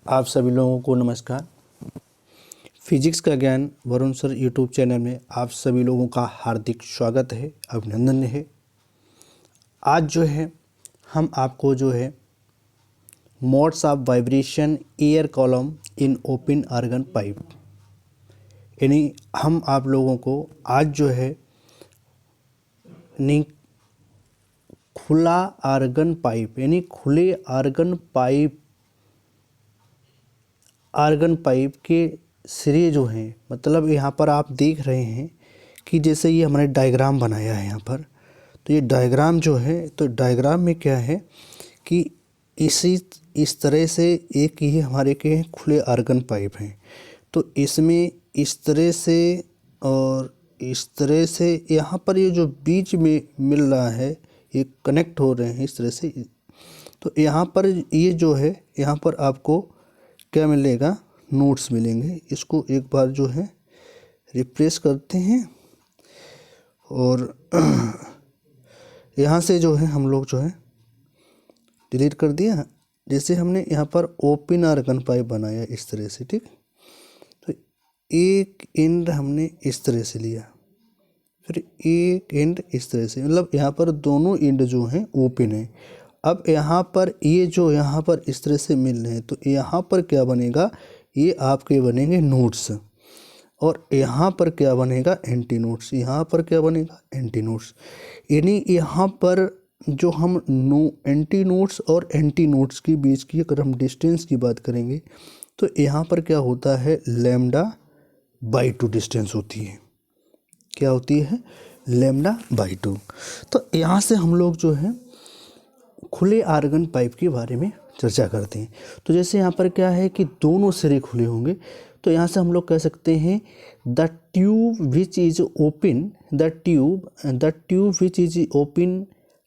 आप सभी लोगों को नमस्कार। फिजिक्स का ज्ञान वरुण सर यूट्यूब चैनल में आप सभी लोगों का हार्दिक स्वागत है, अभिनंदन है। आज जो है हम आपको जो है modes of vibration air column in open organ pipe, यानी हम आप लोगों को आज जो है खुला आर्गन पाइप यानी खुले आर्गन पाइप के सिरे जो हैं, मतलब यहाँ पर आप देख रहे हैं कि जैसे ये हमने डायग्राम बनाया है यहाँ पर। तो ये डायग्राम जो है, तो डायग्राम में क्या है कि इस तरह से एक ये हमारे के खुले आर्गन पाइप हैं। तो इसमें इस तरह से और इस तरह से यहाँ पर ये जो बीच में मिल रहा है ये कनेक्ट हो रहे हैं इस तरह से। तो यहाँ पर ये जो है, यहाँ पर आपको क्या मिलेगा, नोट्स मिलेंगे। इसको एक बार जो है रिप्लेस करते हैं और यहाँ से जो है हम लोग जो है डिलीट कर दिया। जैसे हमने यहाँ पर ओपन आर्गन पाइप बनाया इस तरह से, ठीक। तो एक एंड हमने इस तरह से लिया, फिर एक एंड इस तरह से, मतलब यहाँ पर दोनों एंड जो हैं ओपन है। अब यहाँ पर ये जो यहाँ पर इस तरह से मिल रहे हैं, तो यहाँ पर क्या बनेगा, ये आपके बनेंगे नोट्स, और यहाँ पर क्या बनेगा, एंटी नोट्स। यहाँ पर क्या बनेगा, एंटी नोट्स। यानी यहाँ पर जो हम एंटी नोट्स और एंटी नोट्स के बीच की अगर हम डिस्टेंस की बात करेंगे तो यहाँ पर क्या होता है, λ/2 डिस्टेंस होती है। क्या होती है, λ/2। तो यहाँ से हम लोग जो है खुले आर्गन पाइप के बारे में चर्चा करते हैं। तो जैसे यहाँ पर क्या है कि दोनों सिरे खुले होंगे, तो यहाँ से हम लोग कह सकते हैं the tube which is open, the tube which is open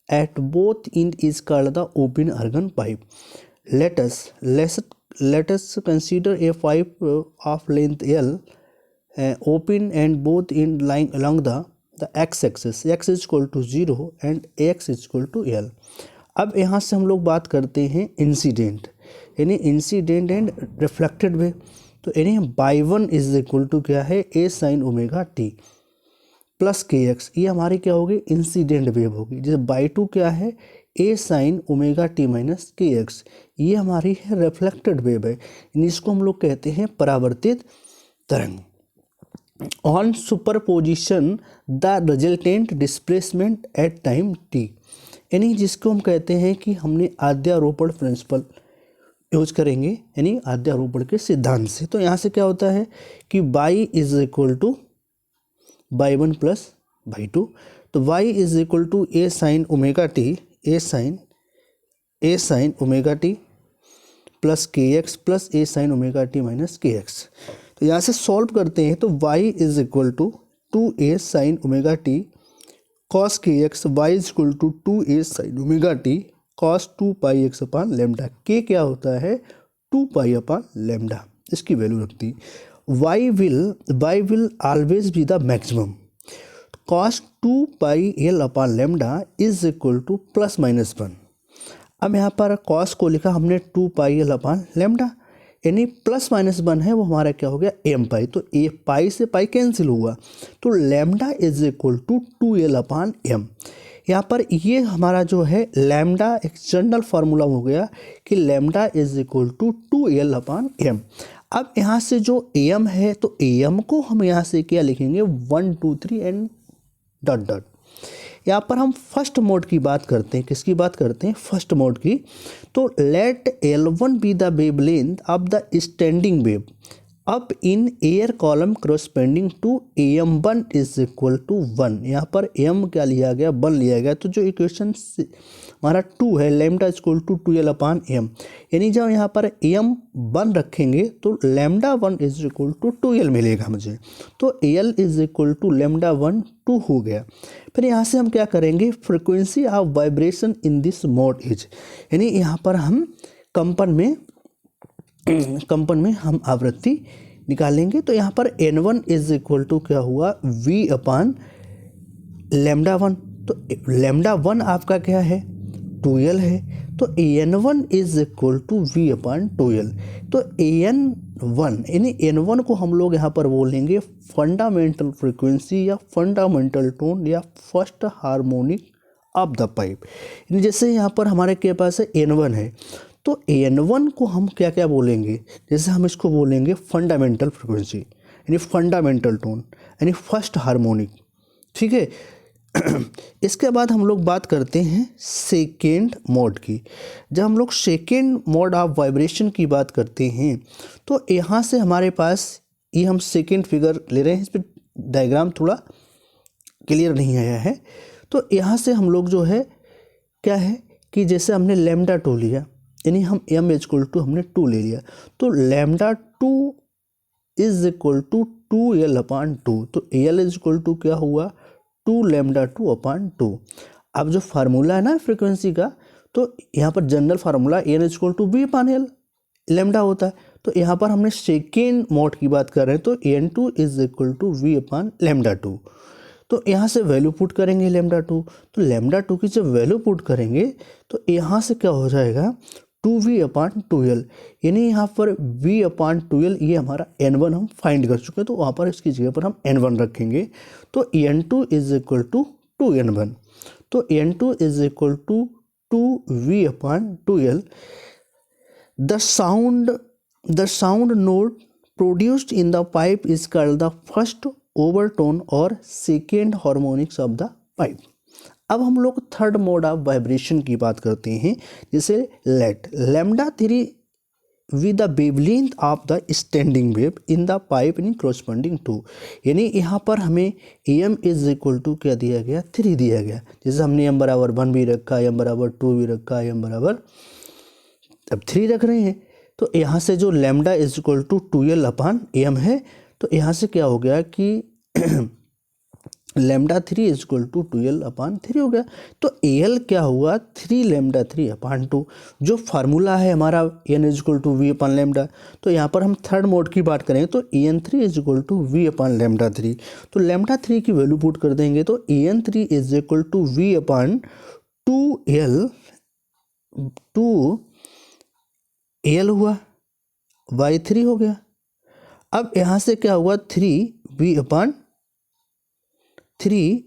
at both end is called the open organ pipe. Let us consider a pipe of length L open and both end lying along the x-axis, x is equal to 0 and x is equal to L। अब यहाँ से हम लोग बात करते हैं incident, यानी incident and reflected wave. तो यानी y one is equal to क्या है, a sin omega t plus kx, ये हमारी क्या होगी, इंसिडेंट वेव होगी। जैसे बाई टू क्या है, a sin omega t minus kx, ये हमारी है रिफ्लेक्टेड वेव है, यानी इसको हम लोग कहते हैं परावर्तित तरंग। On superposition the resultant displacement at time t, यानी जिसको हम कहते हैं कि हमने अध्यारोपण प्रिंसिपल यूज करेंगे, यानी अध्यारोपण के सिद्धांत से। तो यहाँ से क्या होता है कि y is equal to by one plus by two. तो y is equal to a sin omega t, a sin omega t plus kx plus a sin omega t minus kx। तो यहाँ से सॉल्व करते हैं तो y is equal to 2a sin omega t cos kx, y is equal to 2a sin omega t cos 2 pi x upon lambda. k क्या होता है, 2 पाई अपान lambda, इसकी वैल्यू रखती। y will always be the maximum. cos 2 pi l upon lambda is equal two plus minus 1। अब यहाँ पर cos को लिखा हमने 2 पाई l अपान लेमडा, यानी प्लस माइनस 1 है वो हमारा क्या हो गया, एम पाई। तो ए पाई से पाई कैंसिल हुआ, तो lambda is equal to 2l upon M. यहाँ पर ये हमारा जो है लैम्डा एक जनरल फार्मूला हो गया कि lambda is equal to 2l upon M. अब यहाँ से जो एम है, तो एम को हम यहाँ से क्या लिखेंगे, 1 2 3 एंड डॉट डॉट। यहाँ पर हम फर्स्ट मोड की बात करते हैं, किसकी बात करते हैं, फर्स्ट मोड की। तो let L1 be the wavelength of the standing wave up in air column corresponding to AM1 is equal to 1। यहाँ पर m क्या लिया गया, 1 लिया गया। तो जो इक्वेशन हमारा 2 है, lambda equal to 2l upon M, यानी जब यहाँ पर m 1 रखेंगे तो lambda 1 is equal to 2l मिलेगा मुझे। तो l is equal to lambda 1 2 हो गया। फिर यहाँ से हम क्या करेंगे, frequency of vibration in this mode is, यानी यहाँ पर हम कंपन में हम आवृत्ति निकालेंगे। तो यहाँ पर n1 इज इक्वल टू क्या हुआ, v अपान लैम्डा 1। तो लैम्डा 1 आपका क्या है, 2L है, तो AN1 is equal to V upon 2L। तो AN1 यानी N1 को हम लोग यहाँ पर बोलेंगे फंडामेंटल फ्रीक्वेंसी या फंडामेंटल टोन या first harmonic of the pipe. यानी जैसे यहाँ पर हमारे के पास है N1 है, तो N1 को हम क्या क्या बोलेंगे, जैसे हम इसको बोलेंगे फंडामेंटल फ्रीक्वेंसी यानी फंडामेंटल टोन यानी फर्स्ट हार्मोनिक, ठीक है। इसके बाद हम लोग बात करते हैं सेकेंड मोड की। जब हम लोग सेकेंड मोड ऑफ वाइब्रेशन की बात करते हैं तो यहाँ से हमारे पास ये हम सेकेंड फिगर ले रहे हैं, इस पर डायग्राम थोड़ा क्लियर नहीं आया है। तो यहाँ से हम लोग जो है क्या है कि जैसे हमने लैम्डा 2 लिया यानी हम m इक्वल टू हमने 2 ले लिया, तो lambda 2 is equal to 2L upon 2। तो L इज इक्वल टू क्या हुआ 2 लैम्डा 2 अपॉन 2। अब जो फार्मूला है ना फ्रीक्वेंसी का, तो यहाँ पर general formula n is equal to V upon L lambda होता है। तो यहाँ पर हमने सेकेंड मोड की बात कर रहे हैं, तो N2 is equal to V upon lambda 2। तो यहाँ से वैल्यू पुट करेंगे लैम्डा 2, तो लैम्डा 2 की जब वैल्यू पुट करेंगे तो यहाँ से क्या हो जाएगा 2V अपॉन 2L, यानी यहाँ पर V अपॉन 2L ये हमारा N1 हम फाइंड कर चुके हैं, तो वहाँ पर इसकी जगह पर हम N1 रखेंगे। तो N2 is equal to 2N1, तो N2 is equal to 2V upon 2L। The sound note produced in the pipe is called the first overtone और second harmonics of the pipe. अब हम लोग थर्ड मोड ऑफ वाइब्रेशन की बात करते हैं, जैसे let lambda 3 with the wavelength of the standing wave in the pipe in corresponding to. यानी यहाँ पर हमें AM इज इक्वल टू क्या दिया गया 3 दिया गया। जैसे हमने m बराबर 1 भी रखा, m बराबर 2 भी रखा, m बराबर अब 3 रख रहे हैं। तो यहाँ से जो lambda is equal to 2L upon M है, तो यहाँ से क्या हो गया कि lambda 3 is equal to 2L upon 3 हो गया। तो AL क्या हुआ 3 लैम्डा 3 अपॉन 2। जो फार्मूला है हमारा n is equal to V upon lambda, तो यहाँ पर हम थर्ड मोड की बात करेंगे तो AN3 is equal to V upon lambda 3। तो लैम्डा 3 की वैल्यू पुट कर देंगे तो AN3 is equal to V upon 2L हुआ, Y3 हो गया। अब यहाँ से क्या हुआ 3V अपॉन 2L।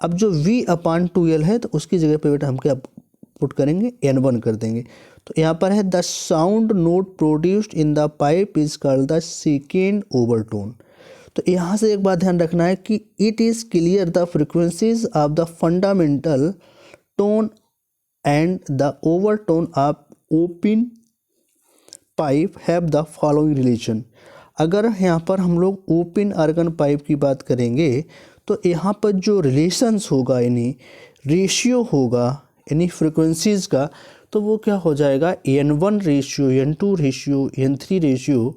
अब जो V अपॉन 2L है तो उसकी जगह पे बेटा हम क्या पुट करेंगे N1 कर देंगे। तो यहाँ पर है the sound note produced in the pipe is called the second overtone. तो यहाँ से एक बात ध्यान रखना है कि it is clear the frequencies of the fundamental tone and the overtone of open pipe have the following relation. अगर यहाँ पर हम लोग ओपन आर्गन पाइप की बात करेंगे तो यहाँ पर जो रिलेशंस होगा यानी रेशियो होगा यानी फ्रिक्वेंसीज़ का, तो वो क्या हो जाएगा N1 ratio N2 ratio N3 ratio,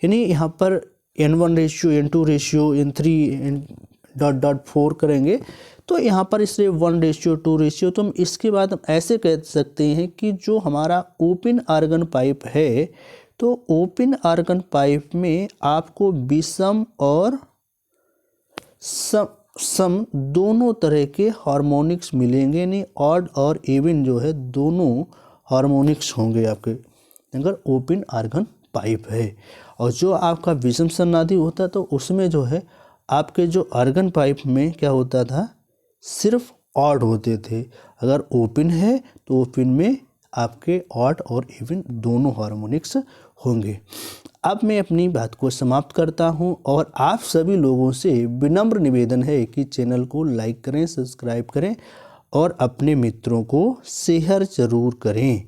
यानी यहाँ पर N1 ratio N2 ratio N3.4 करेंगे तो यहाँ पर इसलिए 1 रेशियो 2 रेशियो। तो हम इसके बाद हम ऐसे कह सकते हैं कि जो हमारा ओपन आर्गन पाइप है, तो ओपन आर्गन पाइप में आपको विषम और सम दोनों तरह के हार्मोनिक्स मिलेंगे, यानी ऑड और इवन जो है दोनों हार्मोनिक्स होंगे आपके अगर ओपन आर्गन पाइप है। और जो आपका विषम सन्नादी होता तो उसमें जो है आपके जो आर्गन पाइप में क्या होता था सिर्फ ऑड होते थे। अगर ओपन है तो ओपन में आपके ऑड और इवन दोनों हार्मोनिक्स होंगे। अब मैं अपनी बात को समाप्त करता हूं और आप सभी लोगों से विनम्र निवेदन है कि चैनल को लाइक करें, सब्सक्राइब करें और अपने मित्रों को शेयर ज़रूर करें।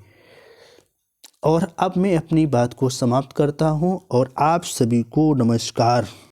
और अब मैं अपनी बात को समाप्त करता हूं और आप सभी को नमस्कार।